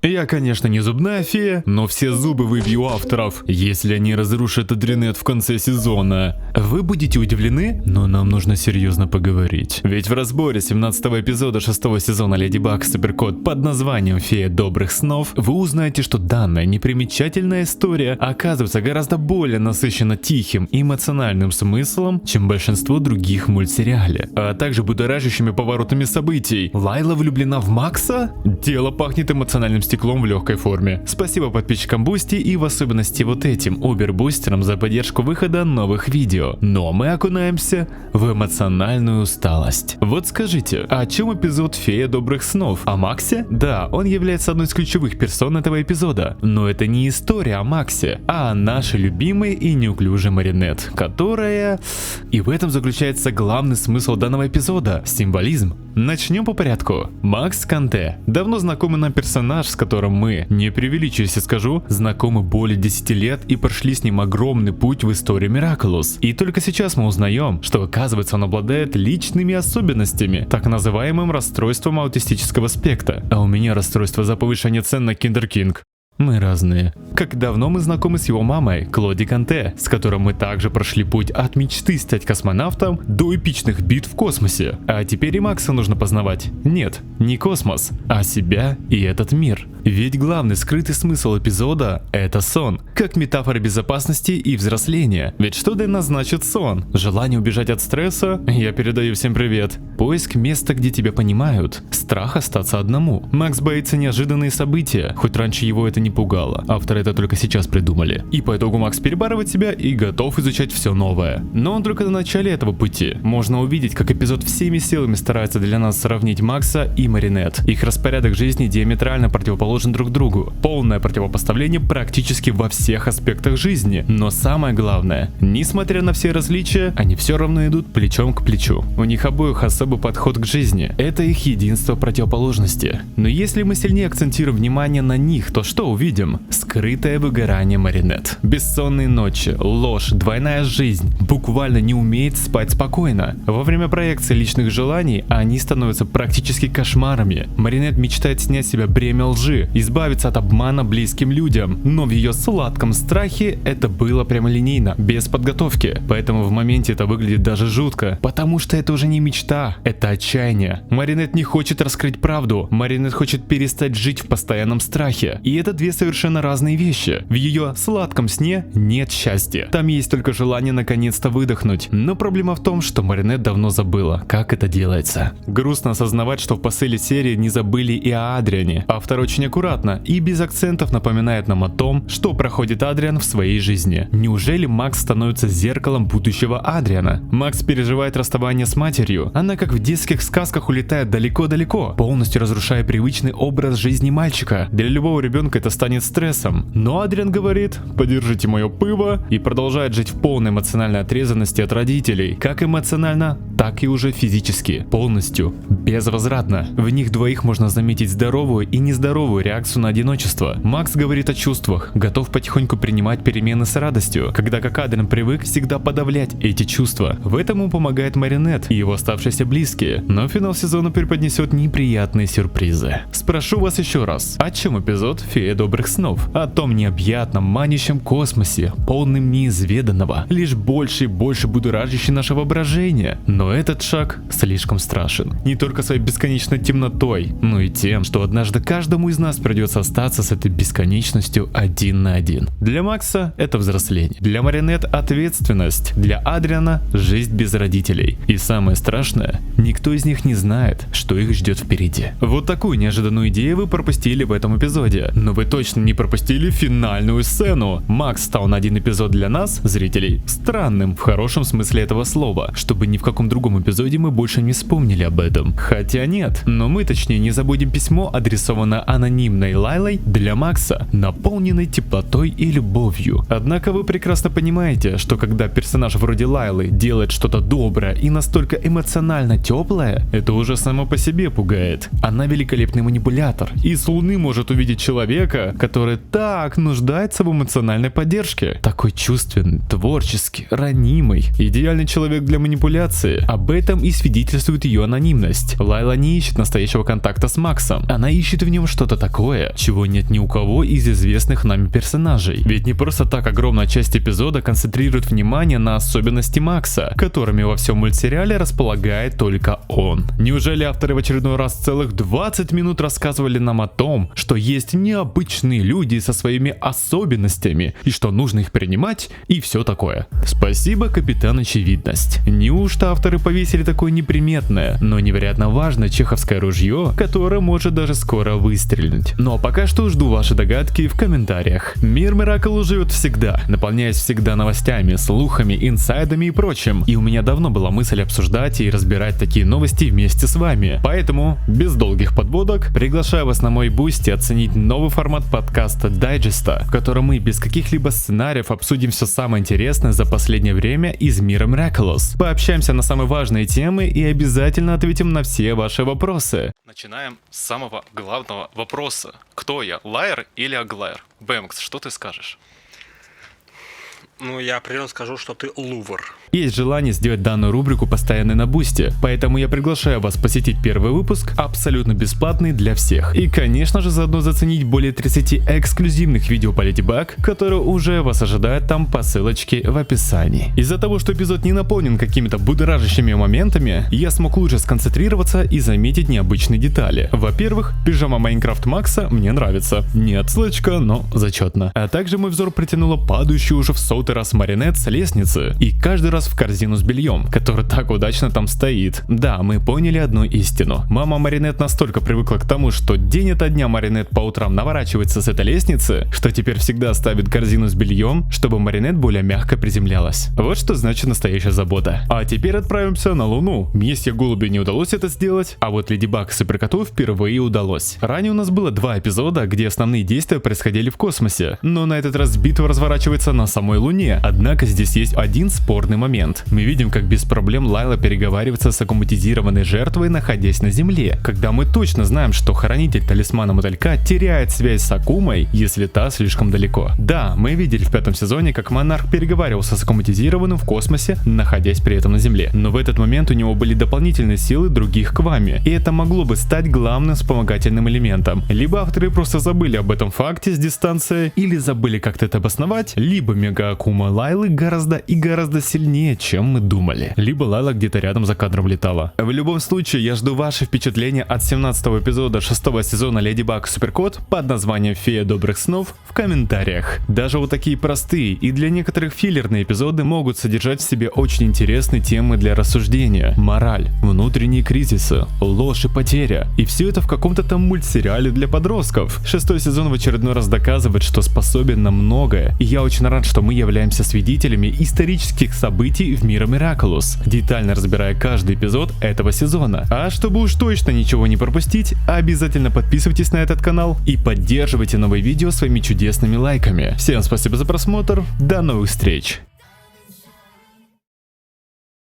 Я, конечно, не зубная фея, но все зубы выбью у авторов, если они разрушат Адринет в конце сезона. Вы будете удивлены, но нам нужно серьезно поговорить. Ведь в разборе 17-го эпизода 6-го сезона Леди Баг Суперкот под названием «Фея добрых снов» вы узнаете, что данная непримечательная история оказывается гораздо более насыщена тихим и эмоциональным смыслом, чем большинство других в мультсериале, а также будоражащими поворотами событий. Лайла влюблена в Макса? Дело пахнет эмоциональным стеклом в легкой форме. Спасибо подписчикам Бусти и в особенности вот этим Убер-бустерам за поддержку выхода новых видео. Но мы окунаемся в эмоциональную усталость. Вот скажите, о чем эпизод «Фея добрых снов»? О Максе? Да, он является одной из ключевых персон этого эпизода. Но это не история о Максе, а о нашей любимой и неуклюжей Маринет, которая... И в этом заключается главный смысл данного эпизода – символизм. Начнем по порядку. Макс Канте. Давно знакомый нам персонаж, с которым мы, не преувеличивая скажу, знакомы более 10 лет и прошли с ним огромный путь в истории Miraculous. И только сейчас мы узнаем, что оказывается он обладает личными особенностями, так называемым расстройством аутистического спектра. А у меня расстройство за повышение цен на Kinder King. Мы разные. Как давно мы знакомы с его мамой, Клоди Канте, с которой мы также прошли путь от мечты стать космонавтом до эпичных битв в космосе. А теперь и Макса нужно познавать. Нет, не космос, а себя и этот мир. Ведь главный скрытый смысл эпизода – это сон, как метафора безопасности и взросления. Ведь что для нас значит сон? Желание убежать от стресса? Я передаю всем привет. Поиск места, где тебя понимают. Страх остаться одному. Макс боится неожиданные события, хоть раньше его это не пугало. Авторы это только сейчас придумали. И по итогу Макс перебарывает себя и готов изучать все новое. Но он только на начале этого пути. Можно увидеть, как эпизод всеми силами старается для нас сравнить Макса и Маринет. Их распорядок жизни диаметрально противоположен друг другу. Полное противопоставление практически во всех аспектах жизни. Но самое главное, несмотря на все различия, они все равно идут плечом к плечу. У них обоих особый подход к жизни. Это их единство противоположности. Но если мы сильнее акцентируем внимание на них, то что увидим? Скрытое выгорание Маринет. Бессонные ночи, ложь, двойная жизнь. Буквально не умеет спать спокойно. Во время проекции личных желаний они становятся практически кошмарами. Маринет мечтает снять с себя бремя лжи, избавиться от обмана близким людям. Но в ее сладком страхе это было прямолинейно, без подготовки. Поэтому в моменте это выглядит даже жутко. Потому что это уже не мечта, это отчаяние. Маринет не хочет раскрыть правду. Маринет хочет перестать жить в постоянном страхе. И это две совершенно разные вещи. В ее сладком сне нет счастья. Там есть только желание наконец-то выдохнуть. Но проблема в том, что Маринет давно забыла, как это делается. Грустно осознавать, что в последней серии не забыли и о Адриане. Автор очень аккуратно и без акцентов напоминает нам о том, что проходит Адриан в своей жизни. Неужели Макс становится зеркалом будущего Адриана? Макс переживает расставание с матерью. Она, как в детских сказках, улетает далеко-далеко, полностью разрушая привычный образ жизни мальчика. Для любого ребенка это станет стрессом. Но Адриан говорит: подержите мое пыво, и продолжает жить в полной эмоциональной отрезанности от родителей. Как эмоционально, так и уже физически. Полностью. Безвозвратно. В них двоих можно заметить здоровую и нездоровую реакцию на одиночество. Макс говорит о чувствах, готов потихоньку принимать перемены с радостью, когда как Адриан привык всегда подавлять эти чувства. В этом ему помогает Маринет и его оставшиеся близкие. Но финал сезона преподнесет неприятные сюрпризы. Спрошу вас еще раз, о чем эпизод «Фея добрых снов»? О том необъятном, манящем космосе, полным неизведанного, лишь больше и больше будоражащий наше воображение. Но этот шаг слишком страшен. Не только своей бесконечной темнотой, но и тем, что однажды каждому из нас придется остаться с этой бесконечностью один на один. Для Макса это взросление, для Маринет ответственность, для Адриана жизнь без родителей. И самое страшное, никто из них не знает, что их ждет впереди. Вот такую неожиданную идею вы пропустили в этом эпизоде. Но вы точно не пропустили финальную сцену. Макс стал на один эпизод для нас, зрителей, странным в хорошем смысле этого слова, чтобы ни в каком другом эпизоде мы больше не вспомнили об этом. Хотя нет, но мы точнее не забудем письмо, адресованное анонимной Лайлой для Макса, наполненной теплотой и любовью. Однако вы прекрасно понимаете, что когда персонаж вроде Лайлы делает что-то доброе и настолько эмоционально теплое, это уже само по себе пугает. Она великолепный манипулятор и с Луны может увидеть человека, человека, который так нуждается в эмоциональной поддержке. Такой чувственный, творческий, ранимый, идеальный человек для манипуляции. Об этом и свидетельствует ее анонимность. Лайла не ищет настоящего контакта с Максом. Она ищет в нем что-то такое, чего нет ни у кого из известных нами персонажей. Ведь не просто так огромная часть эпизода концентрирует внимание на особенности Макса, которыми во всем мультсериале располагает только он. Неужели авторы в очередной раз целых 20 минут рассказывали нам о том, что есть необычные люди со своими особенностями и что нужно их принимать и все такое? Спасибо, капитан Очевидность. Неужто авторы повесили такое неприметное, но невероятно важное чеховское ружье, которое может даже скоро выстрелить? Ну а пока что жду ваши догадки в комментариях. Мир Миракл живет всегда, наполняясь всегда новостями, слухами, инсайдами и прочим. И у меня давно была мысль обсуждать и разбирать такие новости вместе с вами. Поэтому, без долгих подводок, приглашаю вас на мой Бусти оценить новый формат подкаста Дайджеста, в котором мы без каких-либо сценариев обсудим все самое интересное за последнее время из мира Miraculous. Пообщаемся на самые важные темы и обязательно ответим на все ваши вопросы. Начинаем с самого главного вопроса. Кто я, Лайер или Аглайер? Бэмкс, что ты скажешь? Ну, я определенно скажу, что ты Лувр. Есть желание сделать данную рубрику постоянной на Бусти, поэтому я приглашаю вас посетить первый выпуск, абсолютно бесплатный для всех. И конечно же заодно заценить более 30 эксклюзивных видео по Леди Баг, которые уже вас ожидают там по ссылочке в описании. Из-за того, что эпизод не наполнен какими-то будоражащими моментами, я смог лучше сконцентрироваться и заметить необычные детали. Во-первых, пижама Майнкрафт Макса мне нравится. Не отсылочка, но зачетно. А также мой взор притянула падающую уже в сотый раз маринет с лестницы и каждый раз в корзину с бельем, который так удачно там стоит. Да, мы поняли одну истину. Мама Маринет настолько привыкла к тому, что день ото дня Маринет по утрам наворачивается с этой лестницы, что теперь всегда ставит корзину с бельем, чтобы Маринет более мягко приземлялась. Вот что значит настоящая забота. А теперь отправимся на Луну. Месье Голуби не удалось это сделать, а вот Леди Баг и Суперкоту впервые удалось. Ранее у нас было 2 эпизода, где основные действия происходили в космосе, но на этот раз битва разворачивается на самой Луне. Однако здесь есть один спорный момент. Мы видим, как без проблем Лайла переговаривается с аккуматизированной жертвой, находясь на Земле. Когда мы точно знаем, что хранитель талисмана мотылька теряет связь с Акумой, если та слишком далеко. Да, мы видели в 5 сезоне, как монарх переговаривался с аккуматизированным в космосе, находясь при этом на Земле. Но в этот момент у него были дополнительные силы других Квами, и это могло бы стать главным вспомогательным элементом. Либо авторы просто забыли об этом факте с дистанции, или забыли как-то это обосновать, либо Мега Акума Лайлы гораздо сильнее, чем мы думали. Либо Лайла где-то рядом за кадром летала. В любом случае, я жду ваши впечатления от 17-го эпизода 6-го сезона Леди Баг и Суперкот под названием Фея добрых снов в комментариях. Даже вот такие простые и для некоторых филлерные эпизоды могут содержать в себе очень интересные темы для рассуждения. Мораль, внутренние кризисы, ложь и потеря. И все это в каком-то там мультсериале для подростков. 6-й сезон в очередной раз доказывает, что способен на многое. И я очень рад, что мы являемся свидетелями исторических событий в мире Miraculous, детально разбирая каждый эпизод этого сезона. А чтобы уж точно ничего не пропустить, обязательно подписывайтесь на этот канал и поддерживайте новые видео своими чудесными лайками. Всем спасибо за просмотр, до новых встреч!